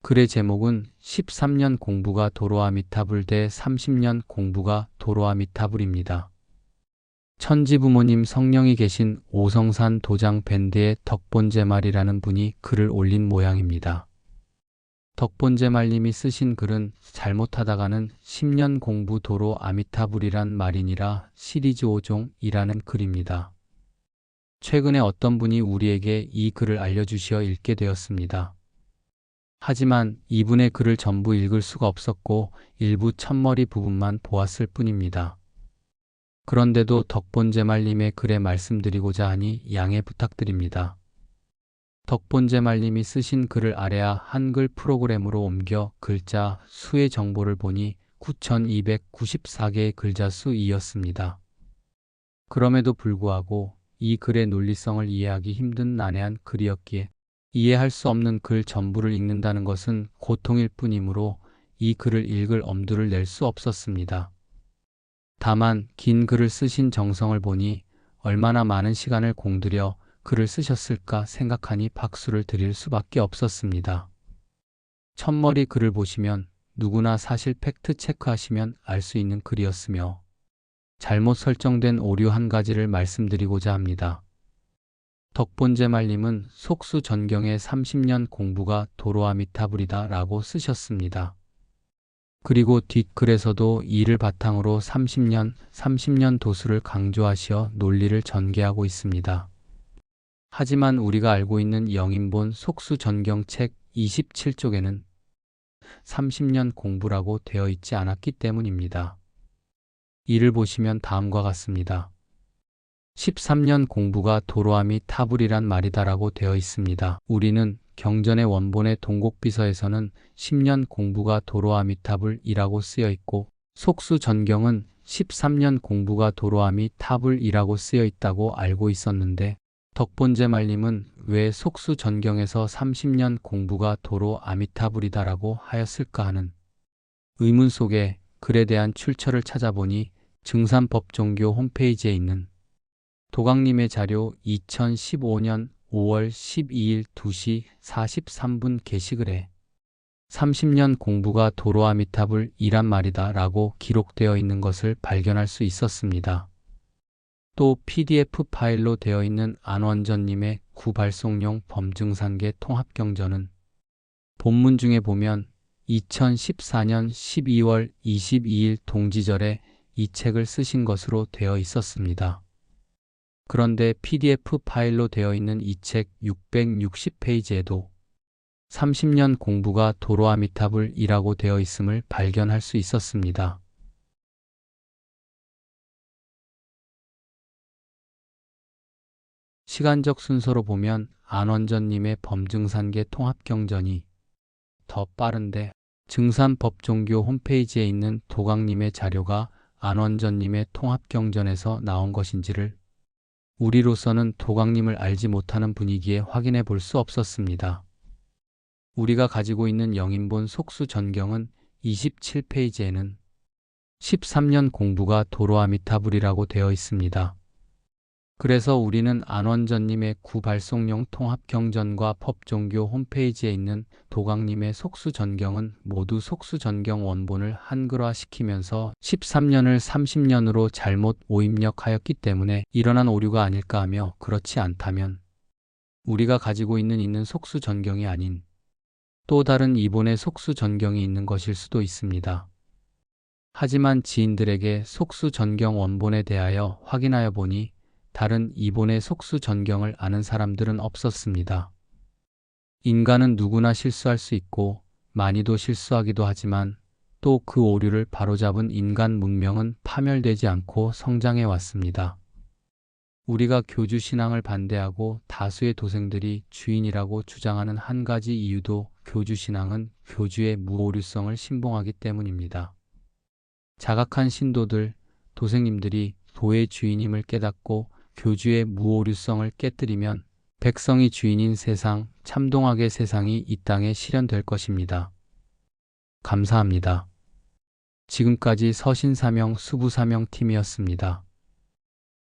글의 제목은 13년 공부가 도로아미타불 대 30년 공부가 도로아미타불입니다. 천지부모님 성령이 계신 오성산 도장 밴드의 덕본제말이라는 분이 글을 올린 모양입니다. 덕본제말님이 쓰신 글은 잘못하다가는 10년 공부 도로 아미타불이란 말이니라 시리즈 5종이라는 글입니다. 최근에 어떤 분이 우리에게 이 글을 알려주시어 읽게 되었습니다. 하지만 이분의 글을 전부 읽을 수가 없었고 일부 첫머리 부분만 보았을 뿐입니다. 그런데도 덕본제말님의 글에 말씀드리고자 하니 양해 부탁드립니다. 덕본제말님이 쓰신 글을 아래아 한글 프로그램으로 옮겨 글자 수의 정보를 보니 9,294개의 글자 수이었습니다. 그럼에도 불구하고 이 글의 논리성을 이해하기 힘든 난해한 글이었기에 이해할 수 없는 글 전부를 읽는다는 것은 고통일 뿐이므로 이 글을 읽을 엄두를 낼 수 없었습니다. 다만 긴 글을 쓰신 정성을 보니 얼마나 많은 시간을 공들여 글을 쓰셨을까 생각하니 박수를 드릴 수밖에 없었습니다. 첫머리 글을 보시면 누구나 사실 팩트 체크하시면 알 수 있는 글이었으며 잘못 설정된 오류 한 가지를 말씀드리고자 합니다. 덕본제말님은 속수전경의 30년 공부가 도로아미타불이다 라고 쓰셨습니다. 그리고 뒷글에서도 이를 바탕으로 30년 도수를 강조하시어 논리를 전개하고 있습니다. 하지만 우리가 알고 있는 영인본 속수전경 책 27쪽에는 30년 공부라고 되어 있지 않았기 때문입니다. 이를 보시면 다음과 같습니다. 13년 공부가 도로아미타불이란 말이다라고 되어 있습니다. 우리는 경전의 원본의 동곡비서에서는 10년 공부가 도로아미타불이라고 쓰여 있고 속수전경은 13년 공부가 도로아미타불이라고 쓰여 있다고 알고 있었는데 덕본제말님은 왜 속수전경에서 30년 공부가 도로아미타불이다라고 하였을까 하는 의문 속에 글에 대한 출처를 찾아보니 증산법종교 홈페이지에 있는 도강님의 자료 2015년 5월 12일 2시 43분 게시글에 30년 공부가 도로아미타불이란 말이다 라고 기록되어 있는 것을 발견할 수 있었습니다. 또 PDF 파일로 되어 있는 안원전님의 구발송용 범증산계 통합경전은 본문 중에 보면 2014년 12월 22일 동지절에 이 책을 쓰신 것으로 되어 있었습니다. 그런데 PDF 파일로 되어 있는 이 책 660페이지에도 30년 공부가 도로아미타불이라고 되어 있음을 발견할 수 있었습니다. 시간적 순서로 보면 안원전님의 범증산계 통합경전이 더 빠른데 증산법종교 홈페이지에 있는 도강님의 자료가 안원전님의 통합경전에서 나온 것인지를 우리로서는 도강님을 알지 못하는 분위기에 확인해 볼 수 없었습니다. 우리가 가지고 있는 영인본 속수전경은 27페이지에는 13년 공부가 도로아미타불이라고 되어 있습니다. 그래서 우리는 안원전님의 구발송용 통합경전과 법종교 홈페이지에 있는 도강님의 속수전경은 모두 속수전경 원본을 한글화시키면서 13년을 30년으로 잘못 오입력하였기 때문에 일어난 오류가 아닐까 하며 그렇지 않다면 우리가 가지고 있는 속수전경이 아닌 또 다른 이본의 속수전경이 있는 것일 수도 있습니다. 하지만 지인들에게 속수전경 원본에 대하여 확인하여 보니 다른 이본의 속수전경을 아는 사람들은 없었습니다. 인간은 누구나 실수할 수 있고 많이도 실수하기도 하지만 또 그 오류를 바로잡은 인간 문명은 파멸되지 않고 성장해 왔습니다. 우리가 교주신앙을 반대하고 다수의 도생들이 주인이라고 주장하는 한 가지 이유도 교주신앙은 교주의 무오류성을 신봉하기 때문입니다. 자각한 신도들, 도생님들이 도의 주인임을 깨닫고 교주의 무오류성을 깨뜨리면 백성이 주인인 세상, 참동학의 세상이 이 땅에 실현될 것입니다. 감사합니다. 지금까지 서신사명 수부사명팀이었습니다.